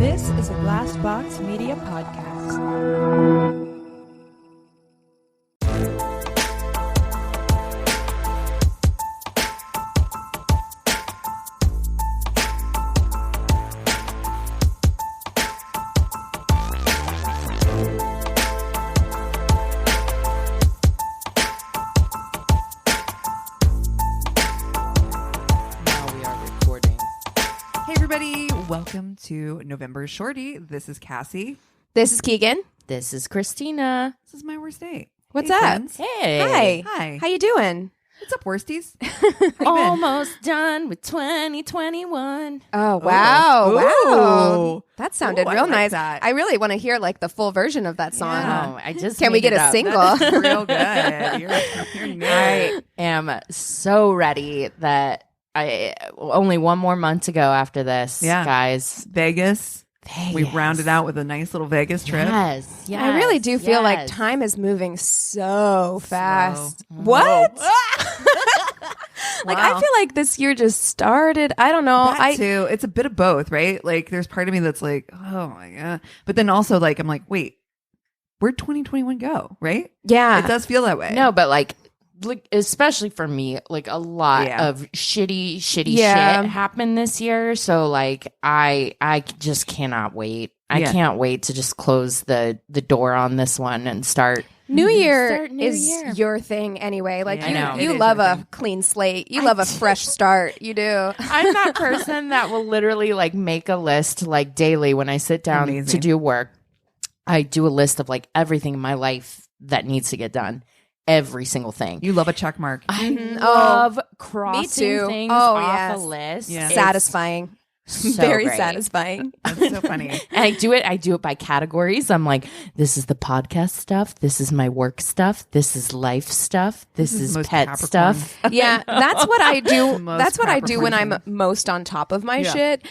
This is a Glassbox Media Podcast. Welcome to November's Shorty. This is Cassie. This is Keegan. This is Christina. This is my worst date. What's hey, up? Friends. Hey. Hi. How you doing? What's up, worsties? Almost done with 2021. Oh, wow. Ooh. Wow. That sounded Ooh, I real like nice. that. I really want to hear like the full version of that song. Yeah. Oh, I just Can we made get it a up. single? That's real good. You're new. I am so ready that I only one more month to go after this, guys. Vegas. We rounded out with a nice little Vegas trip. Yes. I really do feel like time is moving so fast. Slow. What? Wow. Like, I feel like this year just started. I don't know. That too. It's a bit of both, right? Like, there's part of me that's like, oh my God. But then also, like, I'm like, wait, where'd 2021 go, right? Yeah. It does feel that way. No, but like especially for me, like a lot of shitty shit happened this year. So like I just cannot wait. I can't wait to just close the door on this one and start. New Year is your thing anyway. Like you love a clean slate. You love a fresh start. You do. I'm that person that will literally like make a list like daily when I sit down to do work. I do a list of like everything in my life that needs to get done. Every single thing. You love a check mark. I love crossing things off a list. Yeah. Satisfying. So very great. Satisfying. That's so funny. And I do it by categories. I'm like, this is the podcast stuff. This is my work stuff. This is life stuff. This is pet Capricorn stuff. Yeah, that's what I do. That's what I do when Capricorn I'm most on top of my shit.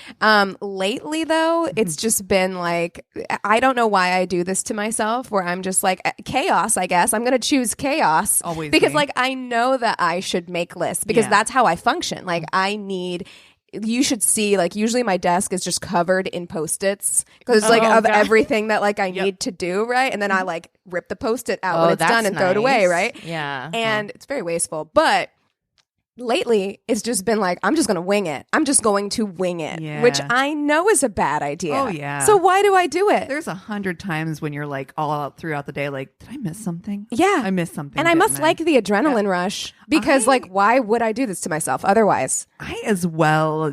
Lately, though, it's just been like, I don't know why I do this to myself, where I'm just like, chaos, I guess. I'm going to choose chaos. Always because, me. like, I know that I should make lists because that's how I function. Like, I need... You should see, like, usually my desk is just covered in Post-its because, like, of everything that, like, I need to do, right? And then I, like, rip the Post-it out when it's done and throw it away, right? Yeah. And it's very wasteful. But lately, it's just been like, I'm just going to wing it. I'm just going to wing it, which I know is a bad idea. Oh, yeah. So why do I do it? There's 100 times when you're, like, all out throughout the day, like, did I miss something? Yeah. I missed something. And I must like the adrenaline rush because, like, why would I do this to myself otherwise? I as well.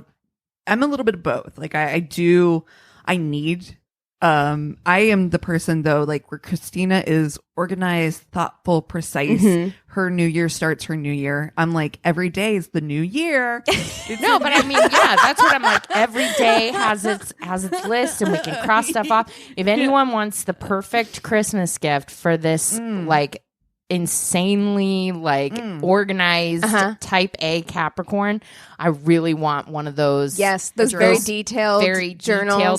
I'm a little bit of both. Like I need, I am the person though, like where Christina is organized, thoughtful, precise. Her new year starts her new year. I'm like, every day is the new year. No, but I mean, yeah, that's what I'm like. Every day has its list and we can cross stuff off. If anyone wants the perfect Christmas gift for this, like, insanely organized type A Capricorn, I really want one of those. Yes, those very detailed journal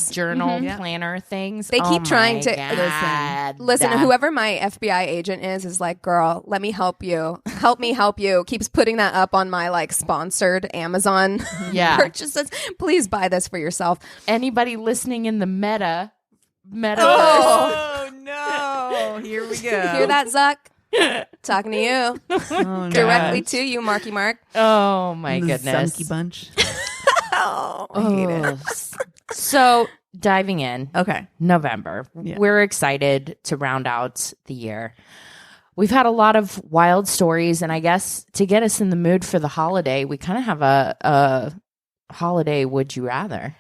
planner things. They keep trying to listen. Whoever my FBI agent is like, girl, let me help you. Help me help you. Keeps putting that up on my like sponsored Amazon purchases. Please buy this for yourself. Anybody listening in the metaverse? Oh no! Here we go. Hear that, Zuck? Talking to you. Directly to you, Marky Mark. Oh my goodness. Zunky bunch. I hate it. So diving in. Okay. November. We're excited to round out the year. We've had a lot of wild stories, and I guess to get us in the mood for the holiday, we kind of have a holiday would you rather.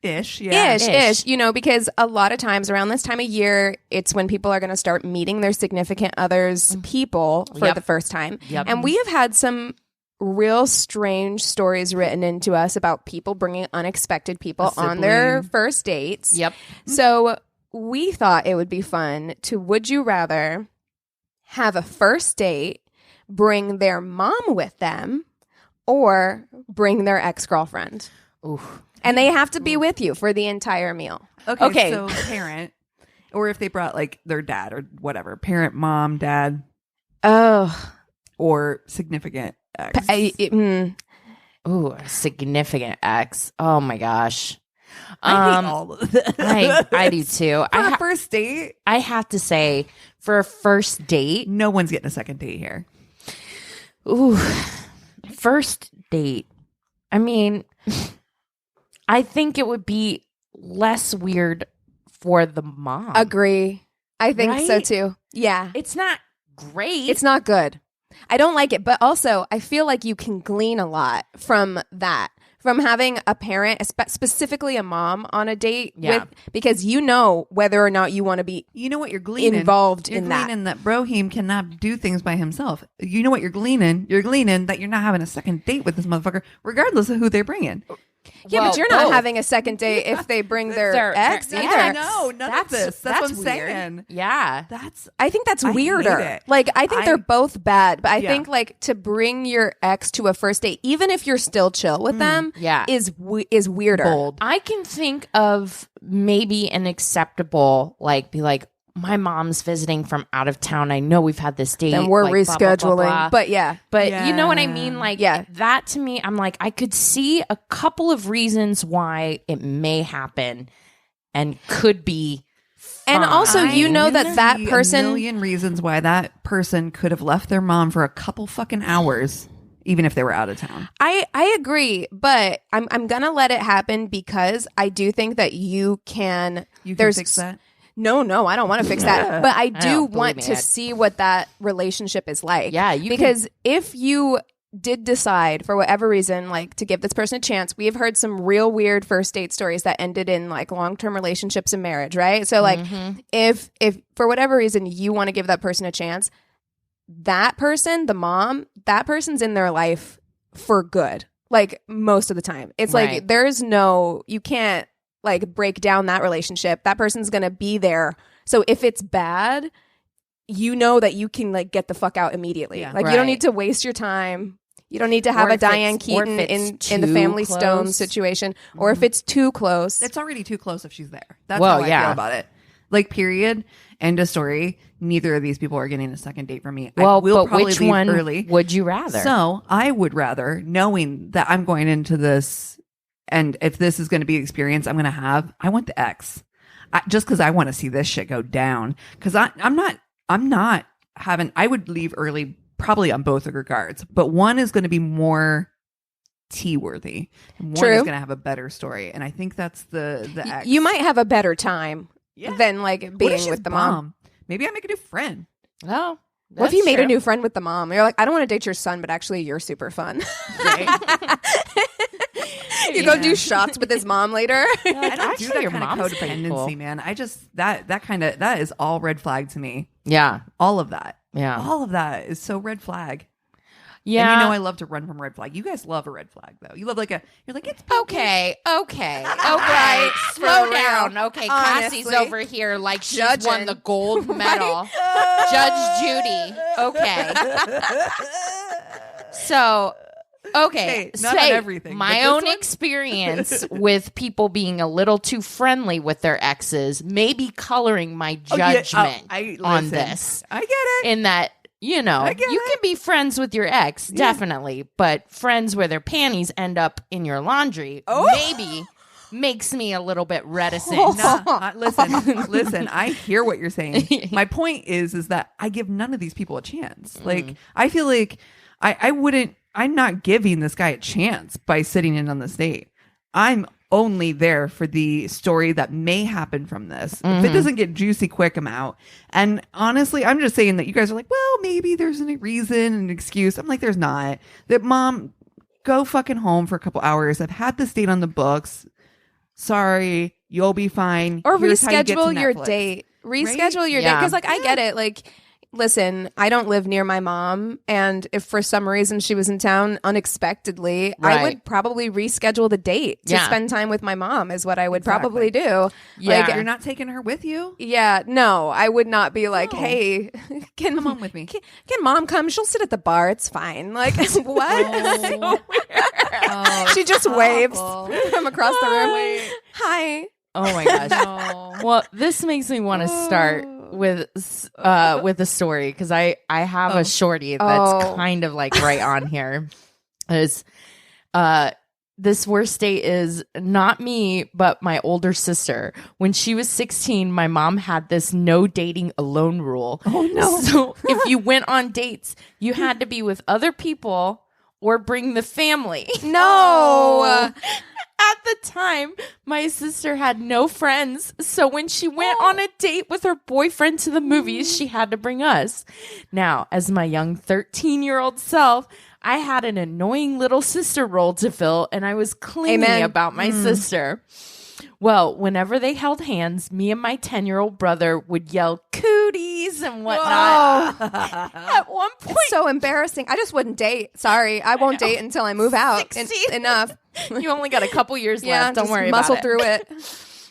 Ish. You know, because a lot of times around this time of year, it's when people are going to start meeting their significant others, people for the first time. Yep. And we have had some real strange stories written into us about people bringing unexpected people on their first dates. Yep. So we thought it would be fun to, would you rather have a first date, bring their mom with them, or bring their ex-girlfriend? Ooh. And they have to be with you for the entire meal. Okay. So parent, or if they brought like their dad or whatever, parent, mom, dad. Oh. Or significant ex. Ooh, a significant ex. Oh my gosh. I hate all of this. I do too. For a first date, I have to say, for a first date, no one's getting a second date here. ooh, first date. I mean, I think it would be less weird for the mom. Agree. I think so Right? too. Yeah. It's not great. It's not good. I don't like it, but also I feel like you can glean a lot from that. From having a parent, specifically a mom, on a date with, because you know whether or not you want to be You know what you're gleaning? involved You're in that. gleaning that Broheim cannot do things by himself. You know what you're gleaning? You're gleaning that you're not having a second date with this motherfucker, regardless of who they bring in. Yeah, Well, but you're not both. having a second date if they bring their Their ex ex. either. No, none of this. That's what I'm weird. saying. Yeah. That's I think that's I hate weirder. it. Like, I think they're both bad, but I Yeah. think like to bring your ex to a first date, even if you're still chill with them, Yeah. is weirder. bold. I can think of maybe an acceptable, like, be like, my mom's visiting from out of town. I know we've had this date. Then we're like, blah, blah, blah, rescheduling. blah. But yeah, But you know what I Yeah. mean? Like, Yeah. that to me, I'm like, I could see a couple of reasons why it may happen and could be and fine. also you know that see person. a million reasons why that person could have left their mom for a couple fucking hours, even if they were out of town. I agree, but I'm gonna let it happen because I do think that you can. You can there's fix that. No, I don't want to fix that. But I do know, want believe to me, see what that relationship is like. Yeah, you because if you did decide for whatever reason, like to give this person a chance, we have heard some real weird first date stories that ended in like long-term relationships and marriage, right? So like if for whatever reason you want to give that person a chance, that person, the mom, that person's in their life for good. Like most of the time. It's Right. like there's no, you can't like break down that relationship. That person's going to be there. So if it's bad, you know that you can like get the fuck out immediately. Yeah. Like you don't Right. need to waste your time. You don't need to have Or a if it's- Diane or if Keaton it's in the too Family Stone close. situation, or if it's too close. It's already too close if she's there. That's Well, how I yeah. feel about it. Like, period. End of story. Neither of these people are getting a second date from me. well, I will but probably which leave one early. would you rather? So I would rather, knowing that I'm going into this, and if this is going to be the experience I'm going to have, I want the ex. Just because I want to see this shit go down. Because I'm not having. I would leave early, probably on both regards. But one is going to be more tea worthy. And one True. is going to have a better story. And I think that's the ex. you might have a better time Yeah. than like What if being she's with the mom. bomb? Maybe I make a new friend. Oh, What if you that's made a true. new friend with the mom? You're like, I don't want to date your son, but actually you're super fun. You go do shots with his mom later. I don't Actually, do that your kind of mom's pretty codependency, cool. man. I just that is all red flag to me. Yeah. All of that. Yeah. All of that is so red flag. Yeah. And you know I love to run from red flag. You guys love a red flag though. You love you're like, it's Okay. Right, Slow for down. real. Okay. Honestly. Cassie's over here like she's Judging. won the gold medal. Judge Judy. Okay. So, okay. Hey, not on everything, but My this own one? experience with people being a little too friendly with their exes may be coloring my judgment on this. I get it. In that, you know, I get you it. can be friends with your ex, definitely, but friends where their panties end up in your laundry maybe makes me a little bit reticent. Listen, I hear what you're saying. My point is that I give none of these people a chance. Like, I feel like I'm not giving this guy a chance by sitting in on this date. I'm only there for the story that may happen from this. If it doesn't get juicy quick, I'm out. And honestly, I'm just saying that you guys are like, well, maybe there's a reason, an excuse. I'm like, there's not. That mom, go fucking home for a couple hours. I've had this date on the books. Sorry, you'll be fine. Or Here's how you get to reschedule your Netflix. date. Reschedule your date. Yeah. Because, like, I get it. Like, listen, I don't live near my mom. And if for some reason she was in town unexpectedly, I Right. would probably reschedule the date to Yeah. spend time with my mom, is what I would Exactly. probably do. Yeah. Like, You're not taking her with you? yeah, no, I would not be like, No. hey, can Come on with me. Can mom come? She'll sit at the bar. It's fine. Like, what? She just waves from across the room. Hi. Oh my gosh. Well, this makes me want to start with a story because I have a shorty that's Oh. kind of like right on here. Is this worst date is not me, but my older sister. When she was 16, my mom had this no dating alone rule. Oh, no. So if you went on dates, you had to be with other people or bring the family. No. At the time, my sister had no friends. So when she went on a date with her boyfriend to the movies, she had to bring us. Now, as my young 13-year-old self, I had an annoying little sister role to fill, and I was clingy about my sister. Well, whenever they held hands, me and my 10-year-old brother would yell cooties and whatnot. At one point. It's so embarrassing. I just wouldn't date. Sorry. I won't date until I move out. Enough. You only got a couple years left. Don't worry muscle about through it.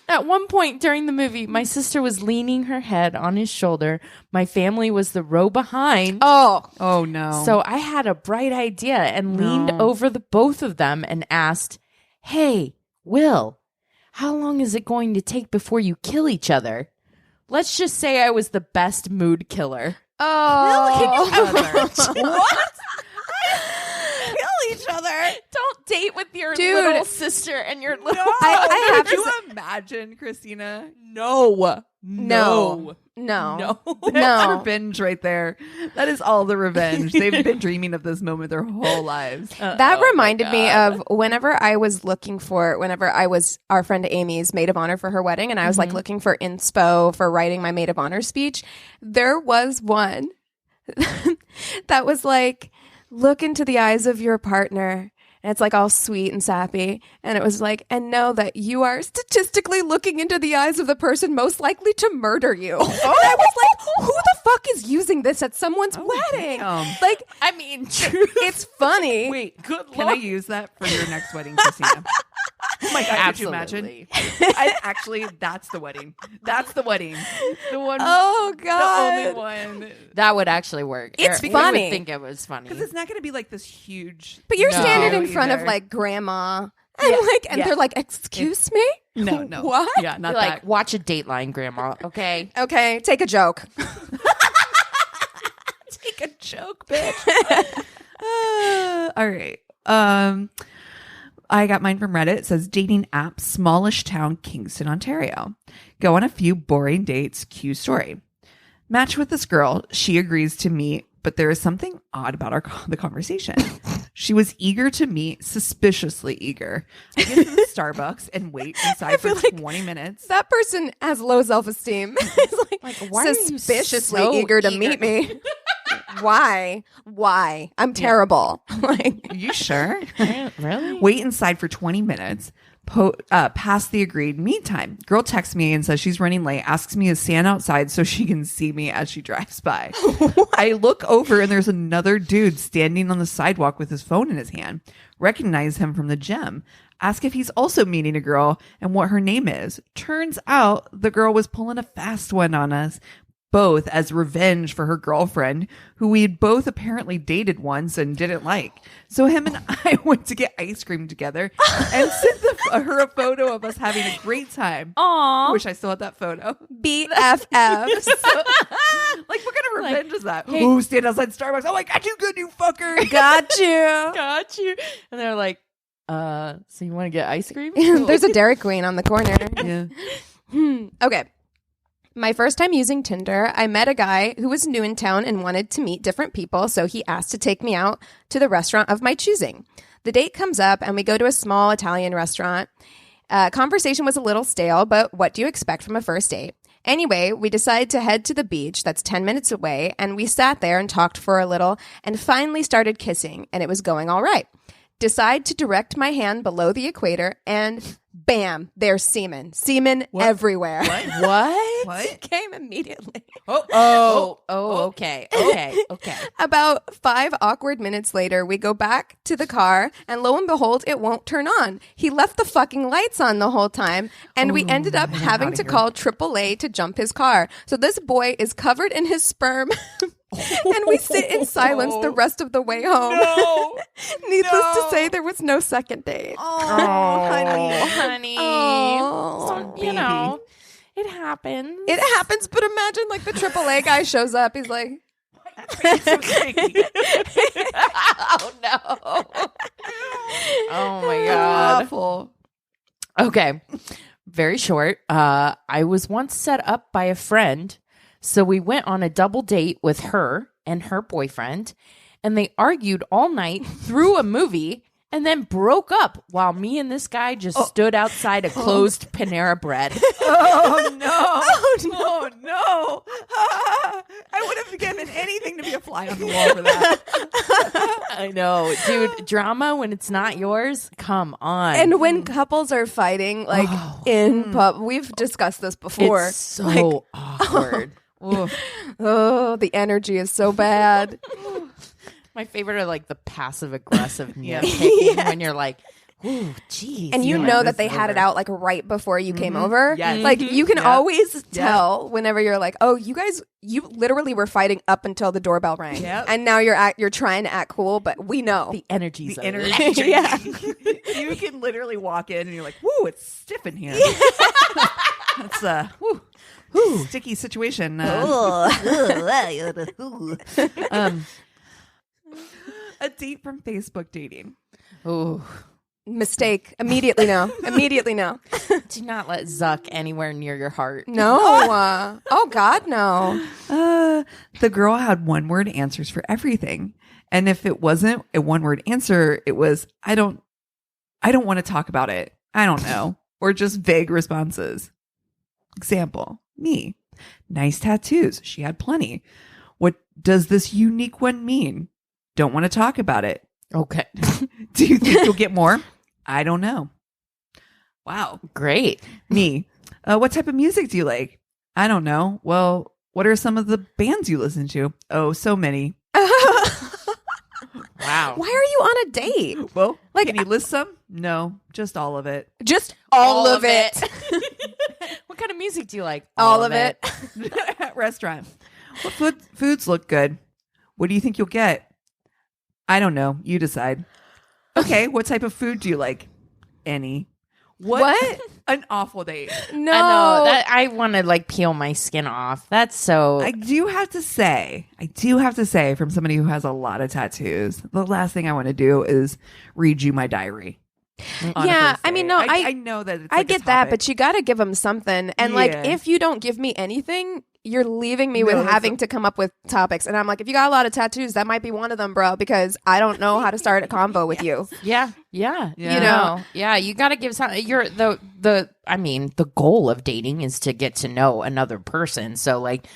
At one point during the movie, my sister was leaning her head on his shoulder. My family was the row behind. Oh no. So I had a bright idea and leaned over the both of them and asked, "Hey, Will, how long is it going to take before you kill each other?" Let's just say I was the best mood killer. What? Kill each other. Don't date with your little sister and your little No. I have Could you to imagine, Christina? No. That's revenge right there. That is all the revenge. They've been dreaming of this moment their whole lives. That reminded me of whenever I was our friend Amy's maid of honor for her wedding, and I was like looking for inspo for writing my maid of honor speech. There was one that was like, look into the eyes of your partner. And it's like all sweet and sappy. And it was like, and know that you are statistically looking into the eyes of the person most likely to murder you. And I was like, who the fuck is using this at someone's wedding? Damn. Like, I mean, it's funny. Wait, can I use that for your next wedding, Christina? Oh my God, absolutely. could you imagine? Actually, that's the wedding. That's the wedding. The one. Oh, God. The only one. that would actually work. It's We funny. would think it was funny. Because it's not going to be like this huge. But you're No, standing in front of either. like grandma. And they're like, excuse me? No. What? Yeah, not You're that. like, watch a Dateline, Grandma. Okay. Okay, take a joke. Take a joke, bitch. All right. I got mine from Reddit. It says dating app, smallish town, Kingston, Ontario. Go on a few boring dates. Cue story. Match with this girl. She agrees to meet, but there is something odd about the conversation. She was eager to meet, suspiciously eager. I get to the Starbucks and wait inside for feel like 20 minutes. That person has low self-esteem. It's like why are you suspiciously so eager to eager? meet me. Why? I'm terrible. Like, Are you sure? Really? Wait inside for 20 minutes. Past the agreed meet time. Girl texts me and says she's running late, asks me to stand outside so she can see me as she drives by. I look over and there's another dude standing on the sidewalk with his phone in his hand. Recognize him from the gym. Ask if he's also meeting a girl and what her name is. Turns out the girl was pulling a fast one on us, both as revenge for her girlfriend, who we had both apparently dated once and didn't like. So him and I went to get ice cream together and sent her a photo of us having a great time. Aww. Wish I still had that photo. BFFs. Like, what kind of revenge is that? hey- Ooh, stand outside Starbucks. Oh, I got you good, you fucker. Got you. Got you. And they're like, so you want to get ice cream? There's a Dairy Queen on the corner. Yeah. Okay. My first time using Tinder, I met a guy who was new in town and wanted to meet different people, so he asked to take me out to the restaurant of my choosing. The date comes up, and we go to a small Italian restaurant. Conversation was a little stale, but what do you expect from a first date? Anyway, we decided to head to the beach that's 10 minutes away, and we sat there and talked for a little and finally started kissing, and it was going all right. Decide to direct my hand below the equator, and bam, there's semen. Semen everywhere. What? What? Came immediately. Okay. About 5 awkward minutes later, we go back to the car, and lo and behold, it won't turn on. He left the fucking lights on the whole time, and we ended up having to call AAA to jump his car. So this boy is covered in his sperm. And we sit in silence the rest of the way home. No. Needless to say, there was no second date. Oh, honey. Oh, So, you know, it happens. it happens, but imagine like the AAA guy shows up. He's like, So sticky. Oh no. Oh my God. Awful. Okay. Very short. I was once set up by a friend. So we went on a double date with her and her boyfriend, and they argued all night through a movie and then broke up while me and this guy just stood outside a closed Panera Bread. Oh no. Oh no. I would have given anything to be a fly on the wall for that. I know. Dude, drama when it's not yours? Come on. And when couples are fighting, like in pub, we've discussed this before. It's so awkward. Oh, the energy is so bad. My favorite are like the passive aggressive nitpicking when you're like, ooh, geez. And you know that they had it out like right before you came over. Yes. Like you can always tell whenever you're like, oh, you guys, you literally were fighting up until the doorbell rang. Yep. And now you're trying to act cool, but we know. The energy's The over. energy. Yeah. You can literally walk in and you're like, woo, it's stiff in here. That's a sticky situation. A date from Facebook dating. Ooh. Mistake. Immediately no. Immediately no. Do not let Zuck anywhere near your heart. No. Oh God, no. The girl had one-word answers for everything. And if it wasn't a one-word answer, it was, I don't want to talk about it. I don't know. Or just vague responses. Example, me. Nice tattoos. She had plenty. What does this unique one mean? Don't want to talk about it. Okay. Do you think you'll get more? I don't know. Wow. Great. Me. What type of music do you like? I don't know. Well, what are some of the bands you listen to? Oh, so many. Wow. Why are you on a date? Well, like, can you list some? No, just all of it. Just all of it. What kind of music do you like? All of it. At restaurant. What foods look good? What do you think you'll get? I don't know. You decide. Okay, what type of food do you like? Any. What? An awful date. No. I know that I want to like peel my skin off. That's so. I do have to say, from somebody who has a lot of tattoos, the last thing I want to do is read you my diary. Yeah, I mean, no, I know that it's I like get a that, topic. but you got to give them something. And like, Yeah. if you don't give me anything, you're leaving me with No, that's having to come up with topics. And I'm like, if you got a lot of tattoos, that might be one of them, bro, because I don't know how to start a convo with you. Yeah. You know? Yeah. You got to give something. You're the goal of dating is to get to know another person. So like,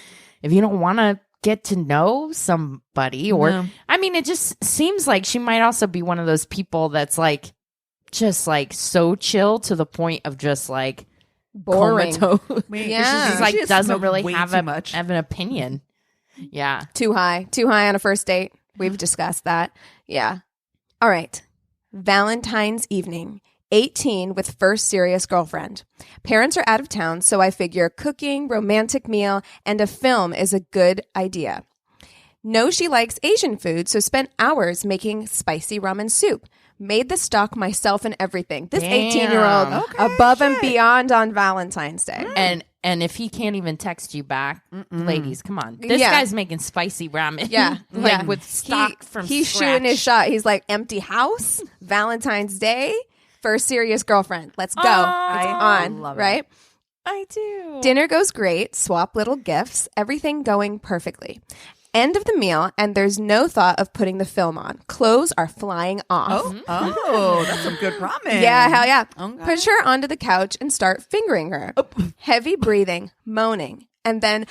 if you don't want to get to know somebody, or No. I mean, it just seems like she might also be one of those people that's like, just like so chill to the point of just like Boring. comatose. Yeah. She's like She has doesn't smoked really way have too much. an opinion. Yeah. Too high on a first date. We've discussed that. Yeah. All right. Valentine's evening. 18 with first serious girlfriend. Parents are out of town, so I figure cooking, romantic meal, and a film is a good idea. Know she likes Asian food, so spent hours making spicy ramen soup. Made the stock myself and everything. This Damn. 18-year-old Okay, above and shit. beyond on Valentine's Day. And if he can't even text you back, ladies, come on. This Yeah. guy's making spicy ramen. Yeah. like yeah. with stock from He's scratch. shooting his shot. He's like, empty house, Valentine's Day, first serious girlfriend. Let's go. Aw. It's I on, love it. right? I do. Dinner goes great, swap little gifts, everything going perfectly. End of the meal, and there's no thought of putting the film on. Clothes are flying off. Oh, that's some good ramen. Yeah, hell yeah. Okay. Push her onto the couch and start fingering her. Heavy breathing, moaning, and then,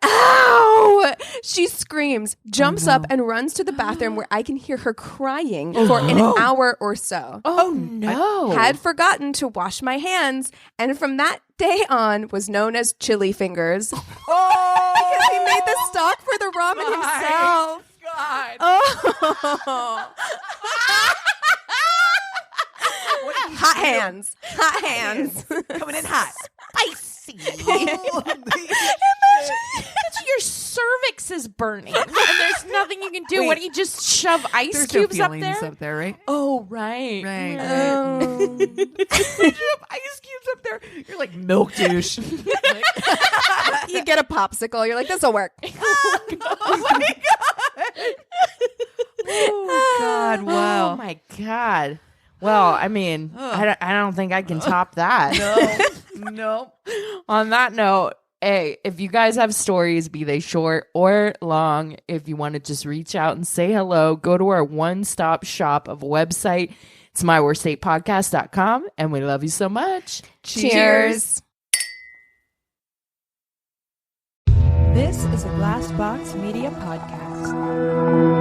ow! She screams, jumps up, and runs to the bathroom where I can hear her crying for an hour or so. Oh, no. Had forgotten to wash my hands, and from that day on was known as Chili Fingers. Because he made the stock for the ramen himself. God. Oh. Hot hands. Hot hands. Coming in hot. Spicy. Oh, Your cervix is burning, and there's nothing you can do. Wait. What do you just shove ice There's no cubes up feelings there? up there, right? Oh, right. Right. Oh. You have ice cubes up there. You're like milk douche. You get a popsicle. You're like, this will work. Oh my God. God! Wow. Oh my God. Well, I mean, I don't think I can top that. No. On that note, hey, if you guys have stories, be they short or long, if you want to just reach out and say hello, go to our one-stop shop of a website. It's myworstatepodcast.com, and we love you so much. Cheers. This is a Glass Box Media Podcast.